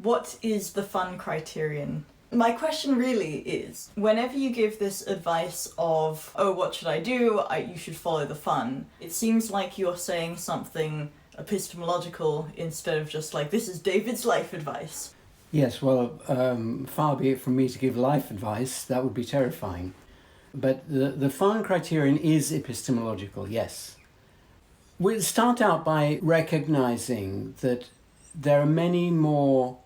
What is the fun criterion? My question really is, whenever you give this advice of, oh, what should I do? You should follow the fun, it seems like you're saying something epistemological instead of just like, this is David's life advice. Yes, well, far be it from me to give life advice. That would be terrifying. But the fun criterion is epistemological, yes. We'll start out by recognizing that there are many more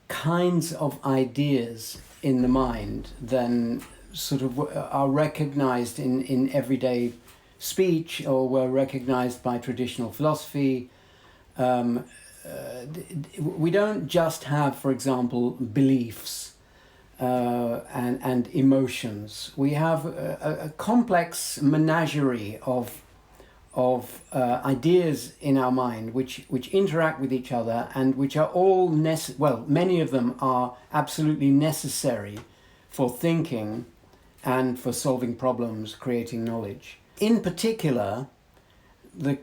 kinds of ideas in the mind than sort of are recognized in everyday speech or were recognized by traditional philosophy. We don't just have, for example, beliefs and emotions. We have a complex menagerie of ideas in our mind which interact with each other and which are all many of them are absolutely necessary for thinking and for solving problems, creating knowledge. In particular, the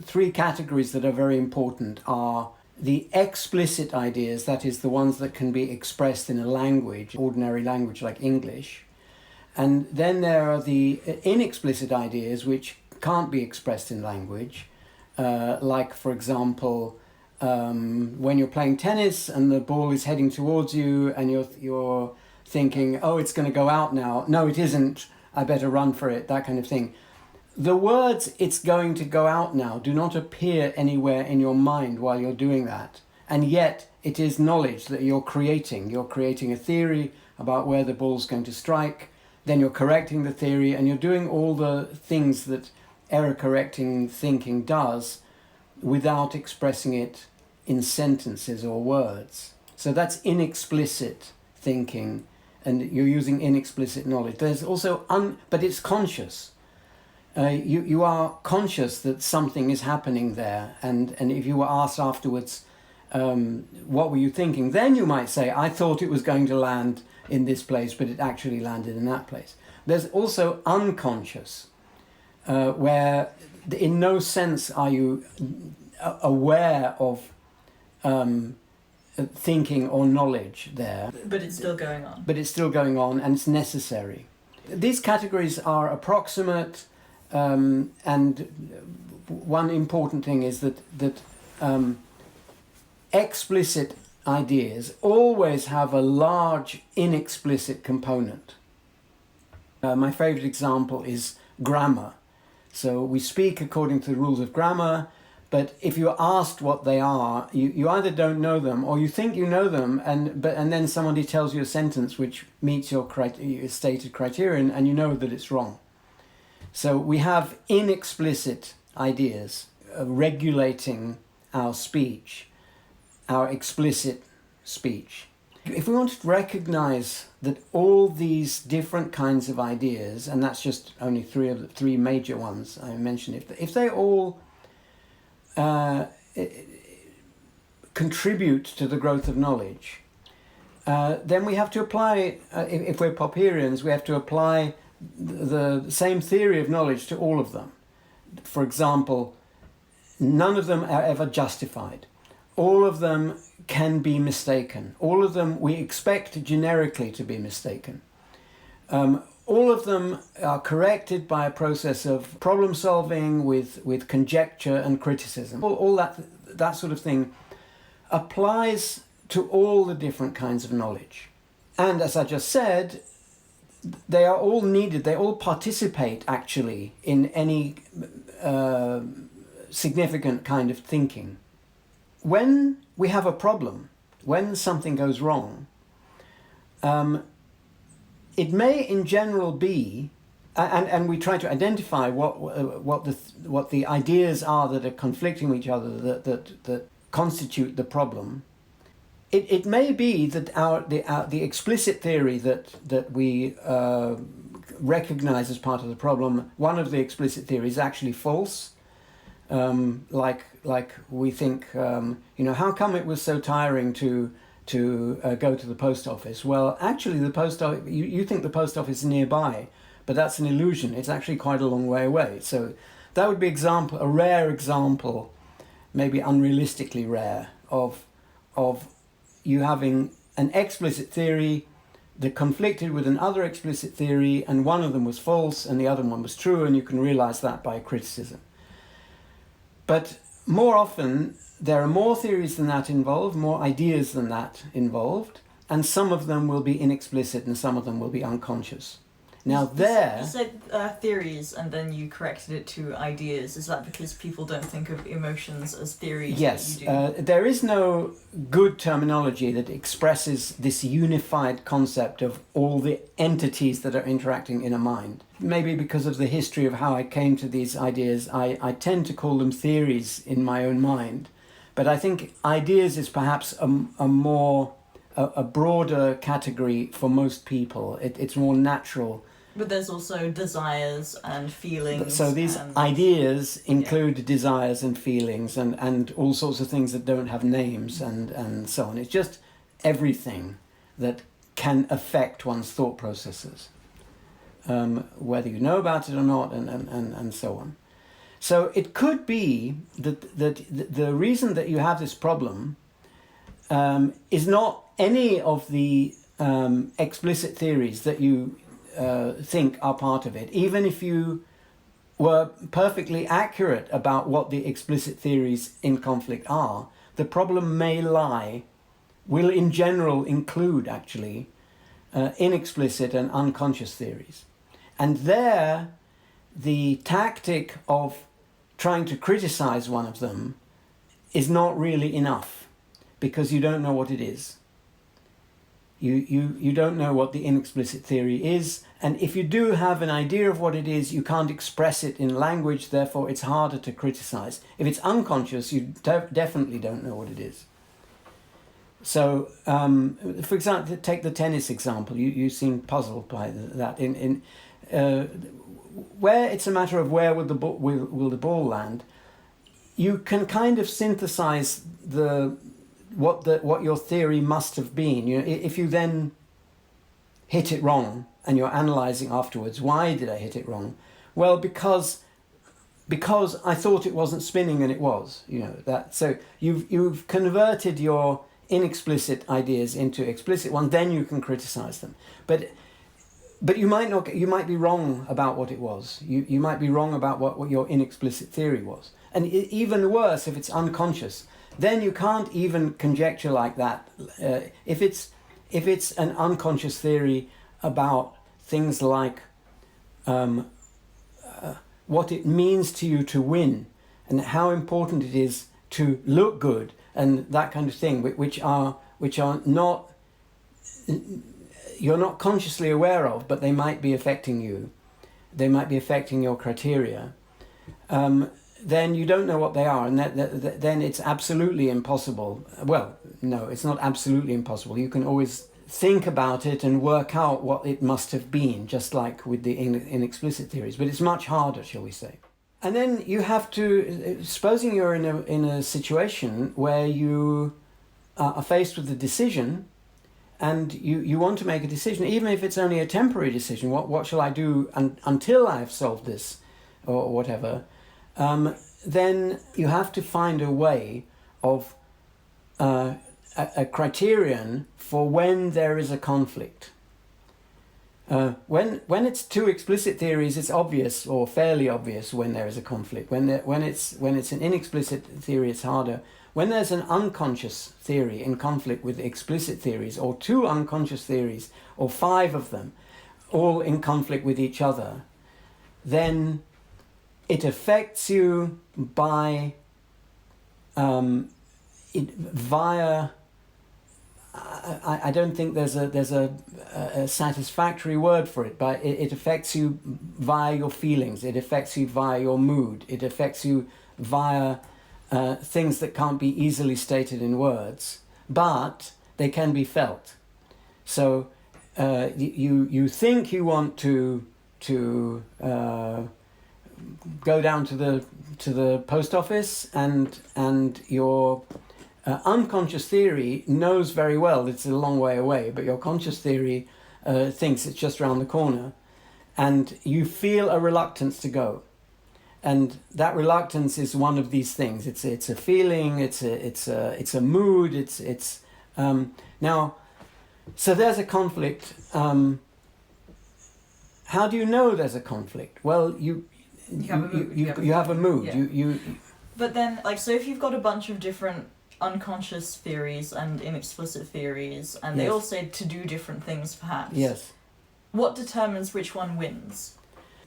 three categories that are very important are the explicit ideas, that is the ones that can be expressed in a language, ordinary language like English. And then there are the inexplicit ideas which can't be expressed in language, like, for example, when you're playing tennis and the ball is heading towards you and you're thinking, oh, it's going to go out now. No, it isn't. I better run for it, that kind of thing. The words, it's going to go out now, do not appear anywhere in your mind while you're doing that. And yet it is knowledge that you're creating. You're creating a theory about where the ball's going to strike. Then you're correcting the theory and you're doing all the things that error-correcting thinking does without expressing it in sentences or words. So that's inexplicit thinking, and you're using inexplicit knowledge. There's also, but it's conscious. You are conscious that something is happening there, and if you were asked afterwards, what were you thinking? Then you might say, I thought it was going to land in this place, but it actually landed in that place. There's also unconscious, where in no sense are you aware of thinking or knowledge there. But it's still going on. But it's still going on, and it's necessary. These categories are approximate, and one important thing is that explicit ideas always have a large inexplicit component. My favorite example is grammar. So we speak according to the rules of grammar, but if you're asked what they are, you either don't know them or you think you know them, and then somebody tells you a sentence which meets your stated criterion and you know that it's wrong. So we have inexplicit ideas regulating our speech, our explicit speech. If we want to recognize that all these different kinds of ideas, and that's just only three major ones I mentioned, if they all contribute to the growth of knowledge, then we have to apply, if we're Popperians, we have to apply the same theory of knowledge to all of them. For example, none of them are ever justified. All of them can be mistaken. All of them we expect generically to be mistaken. All of them are corrected by a process of problem solving with conjecture and criticism. All that sort of thing applies to all the different kinds of knowledge. And as I just said, they are all needed. They all participate actually in any significant kind of thinking. When we have a problem, when something goes wrong, it may in general be, and we try to identify what the ideas are that are conflicting with each other, that constitute the problem. It may be that the explicit theory that we recognize as part of the problem, one of the explicit theories is actually false. Like we think, how come it was so tiring to go to the post office? Well, actually, the post office, you think the post office is nearby, but that's an illusion. It's actually quite a long way away. So that would be a rare example, maybe unrealistically rare, of you having an explicit theory that conflicted with another explicit theory, and one of them was false and the other one was true, and you can realize that by criticism. But more often, there are more theories than that involved, more ideas than that involved, and some of them will be inexplicit and some of them will be unconscious. Now You said theories and then you corrected it to ideas. Is that because people don't think of emotions as theories? Yes, you do? there is no good terminology that expresses this unified concept of all the entities that are interacting in a mind. Maybe because of the history of how I came to these ideas, I tend to call them theories in my own mind. But I think ideas is perhaps a broader category for most people. It's more natural. But there's also desires and feelings. So these ideas include desires and feelings and all sorts of things that don't have names and so on. It's just everything that can affect one's thought processes, whether you know about it or not, and so on. So it could be that the reason that you have this problem is not any of the explicit theories that you think are part of it, even if you were perfectly accurate about what the explicit theories in conflict are. The problem will in general include actually inexplicit and unconscious theories. And there, the tactic of trying to criticize one of them is not really enough, because you don't know what it is. You don't know what the inexplicit theory is, and if you do have an idea of what it is, you can't express it in language, therefore it's harder to criticize. If it's unconscious, you definitely don't know what it is. So, for example, take the tennis example. You seem puzzled by that. Where it's a matter of where will the ball land, you can kind of synthesize what your theory must have been. If you then hit it wrong and you're analyzing afterwards, why did I hit it wrong? Well, because I thought it wasn't spinning and it was. So you've converted your inexplicit ideas into explicit ones. Then you can criticize them. But you might not. You might be wrong about what it was. You might be wrong about what your inexplicit theory was. And even worse, if it's unconscious, then you can't even conjecture like that. If it's an unconscious theory about things like what it means to you to win, and how important it is to look good, and that kind of thing, which are not, you're not consciously aware of, but they might be affecting you. They might be affecting your criteria. Then you don't know what they are, and then it's absolutely impossible. Well, no, it's not absolutely impossible. You can always think about it and work out what it must have been, just like with the inexplicit theories. But it's much harder, shall we say. And then you have to, supposing you're in a situation where you are faced with a decision, and you want to make a decision, even if it's only a temporary decision. What shall I do until I've solved this, or whatever? Then you have to find a way of a criterion for when there is a conflict. When it's two explicit theories, it's obvious, or fairly obvious, when there is a conflict. When it's an inexplicit theory, it's harder. When there's an unconscious theory in conflict with explicit theories, or two unconscious theories, or five of them, all in conflict with each other, then it affects you via I don't think there's a satisfactory word for it, but it affects you via your feelings. It affects you via your mood. It affects you via things that can't be easily stated in words, but they can be felt. So you think you want to go down to the post office, and your unconscious theory knows very well it's a long way away, but your conscious theory thinks it's just around the corner, and you feel a reluctance to go. And that reluctance is one of these things. It's a feeling. It's a mood. Now. So there's a conflict. How do you know there's a conflict? Well, you have a mood. Yeah. But then, like, so if you've got a bunch of different unconscious theories and inexplicit theories, and they all say to do different things, perhaps. Yes. What determines which one wins?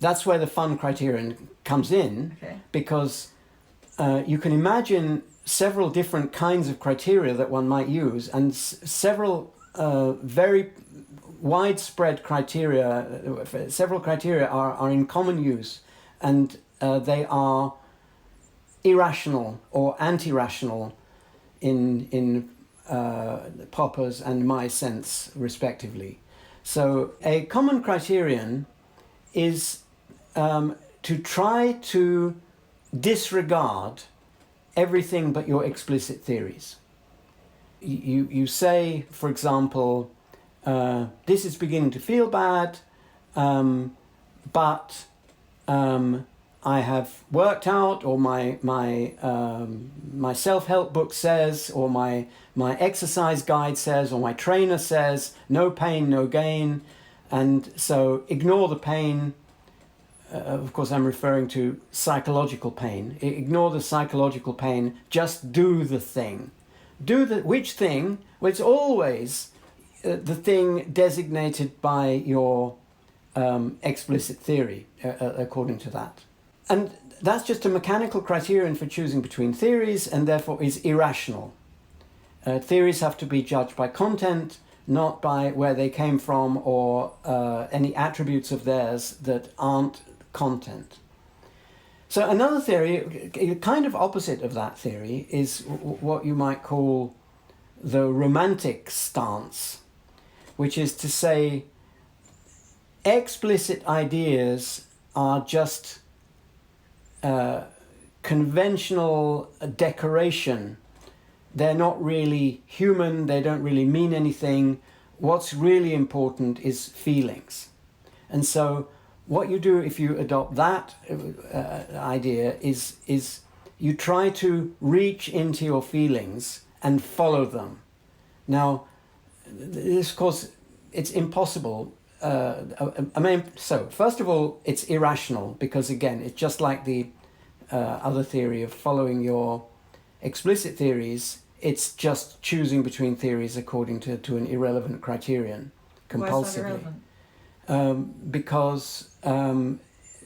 That's where the fun criterion comes in, because you can imagine several different kinds of criteria that one might use, and several very widespread criteria, several criteria are in common use, and they are irrational or anti-rational in Popper's and my sense, respectively. So a common criterion is to try to disregard everything but your explicit theories. You say, for example, this is beginning to feel bad, but I have worked out, or my self-help book says, or my exercise guide says, or my trainer says, no pain, no gain, and so ignore the pain. Of course, I'm referring to psychological pain. Ignore the psychological pain. Just do the thing. Which thing? Well, it's always the thing designated by your explicit theory, according to that. And that's just a mechanical criterion for choosing between theories, and therefore is irrational. Theories have to be judged by content, not by where they came from or any attributes of theirs that aren't content. So another theory, kind of opposite of that theory, is what you might call the romantic stance, which is to say explicit ideas are just conventional decoration. They're not really human, they don't really mean anything. What's really important is feelings. And so what you do if you adopt that idea is you try to reach into your feelings and follow them. Now, this, of course, it's impossible. So first of all, it's irrational, because again, it's just like the other theory of following your explicit theories. It's just choosing between theories according to an irrelevant criterion, compulsively. Why is that irrelevant? Because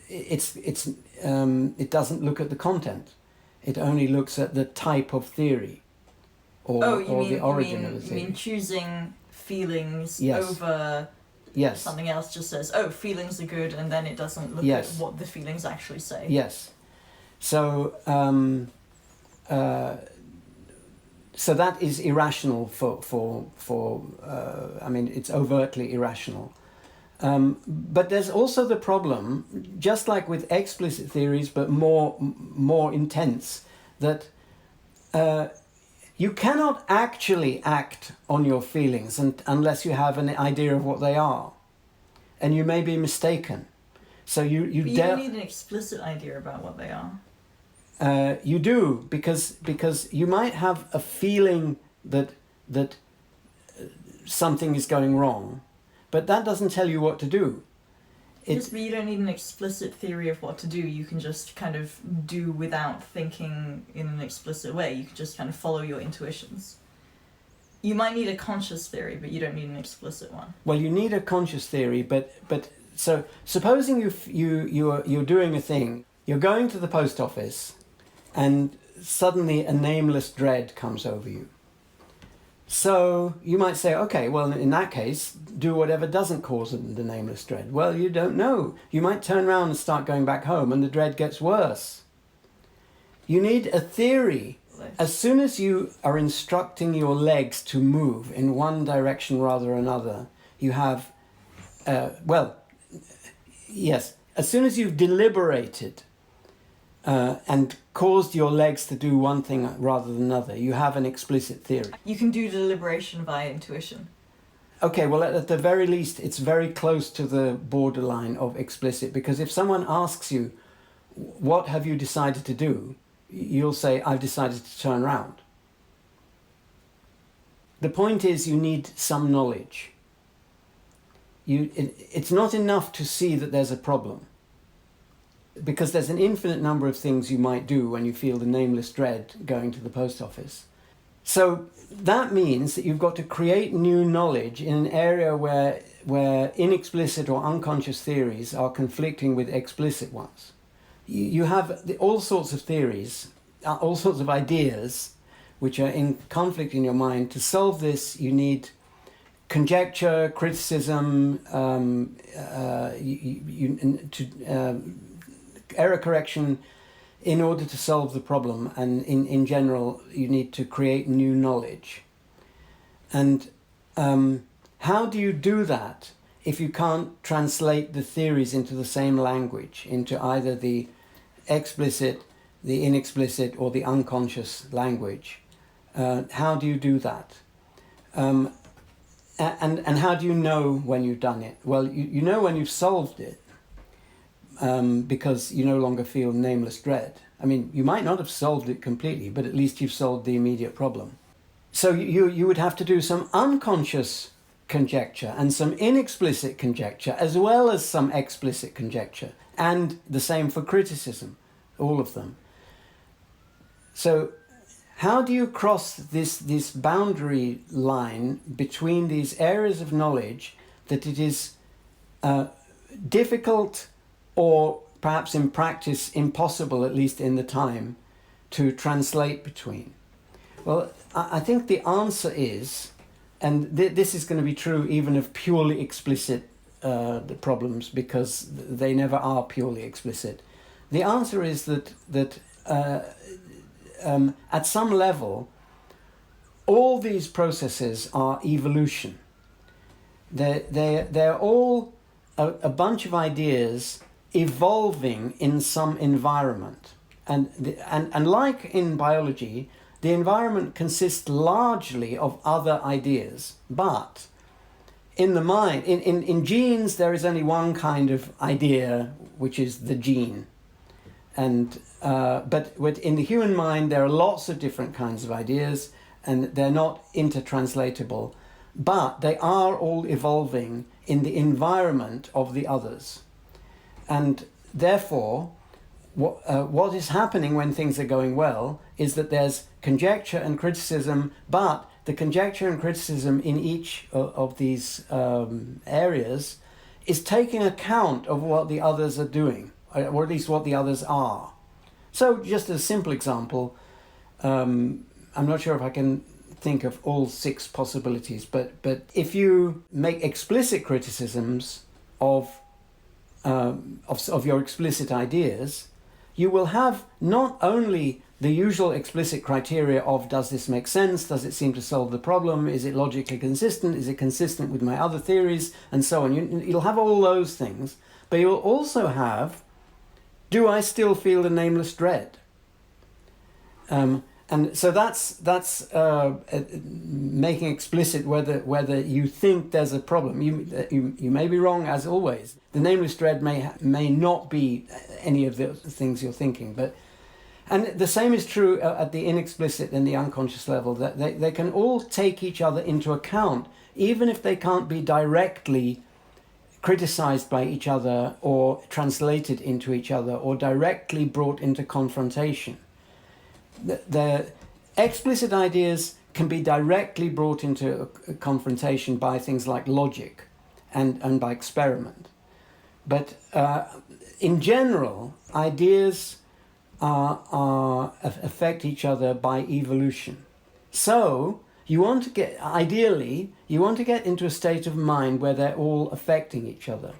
it doesn't look at the content. It only looks at the type of theory, or the origin of the theory. You mean choosing feelings over something else just says, oh, feelings are good, and then it doesn't look at what the feelings actually say. Yes. So so that is irrational for I mean, it's overtly irrational. But there's also the problem, just like with explicit theories, but more intense, that you cannot actually act on your feelings unless you have an idea of what they are, and you may be mistaken. So you don't need an explicit idea about what they are. You do, because you might have a feeling that something is going wrong, but that doesn't tell you what to do. Yes, but you don't need an explicit theory of what to do. You can just kind of do without thinking in an explicit way. You can just kind of follow your intuitions. You might need a conscious theory, but you don't need an explicit one. Well, you need a conscious theory, but so supposing you're doing a thing, you're going to the post office, and suddenly a nameless dread comes over you. So you might say, okay, well, in that case, do whatever doesn't cause the nameless dread. Well, you don't know. You might turn around and start going back home, and the dread gets worse. You need a theory. As soon as you are instructing your legs to move in one direction rather than another, you have, yes, as soon as you've deliberated and caused your legs to do one thing rather than another, you have an explicit theory. You can do deliberation via intuition. Okay, well, at the very least, it's very close to the borderline of explicit, because if someone asks you, what have you decided to do? You'll say, I've decided to turn around. The point is, you need some knowledge. It's not enough to see that there's a problem, because there's an infinite number of things you might do when you feel the nameless dread going to the post office. So that means that you've got to create new knowledge in an area where inexplicit or unconscious theories are conflicting with explicit ones. You have all sorts of theories, all sorts of ideas which are in conflict in your mind. To solve this, you need conjecture, criticism, error correction in order to solve the problem. And in general, you need to create new knowledge. And how do you do that if you can't translate the theories into the same language, into either the explicit, the inexplicit, or the unconscious language? How do you do that? And how do you know when you've done it? Well, you know when you've solved it, because you no longer feel nameless dread. I mean, you might not have solved it completely, but at least you've solved the immediate problem. So you would have to do some unconscious conjecture and some inexplicit conjecture, as well as some explicit conjecture, and the same for criticism, all of them. So how do you cross this boundary line between these areas of knowledge that it is difficult, or perhaps in practice impossible, at least in the time, to translate between? Well, I think the answer is, and this is going to be true even of purely explicit problems, because they never are purely explicit. The answer is that at some level, all these processes are evolution. They're all a bunch of ideas evolving in some environment. And like in biology, the environment consists largely of other ideas. But in the mind, in genes, there is only one kind of idea, which is the gene. And but in the human mind, there are lots of different kinds of ideas, and they're not intertranslatable, but they are all evolving in the environment of the others. And therefore, what is happening when things are going well is that there's conjecture and criticism, but the conjecture and criticism in each of these areas is taking account of what the others are doing, or at least what the others are. So just a simple example, I'm not sure if I can think of all 6 possibilities, but if you make explicit criticisms of your explicit ideas, you will have not only the usual explicit criteria of, does this make sense, does it seem to solve the problem, is it logically consistent, is it consistent with my other theories, and so on. You'll have all those things, but you'll also have, do I still feel the nameless dread? And so that's making explicit whether you think there's a problem. You may be wrong, as always. The nameless dread may not be any of the things you're thinking, and the same is true at the inexplicit and the unconscious level. That they can all take each other into account, even if they can't be directly criticized by each other, or translated into each other, or directly brought into confrontation. The explicit ideas can be directly brought into a confrontation by things like logic and by experiment. But in general, ideas affect each other by evolution. So you want to get into a state of mind where they're all affecting each other.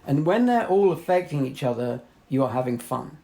And when they're all affecting each other, you are having fun.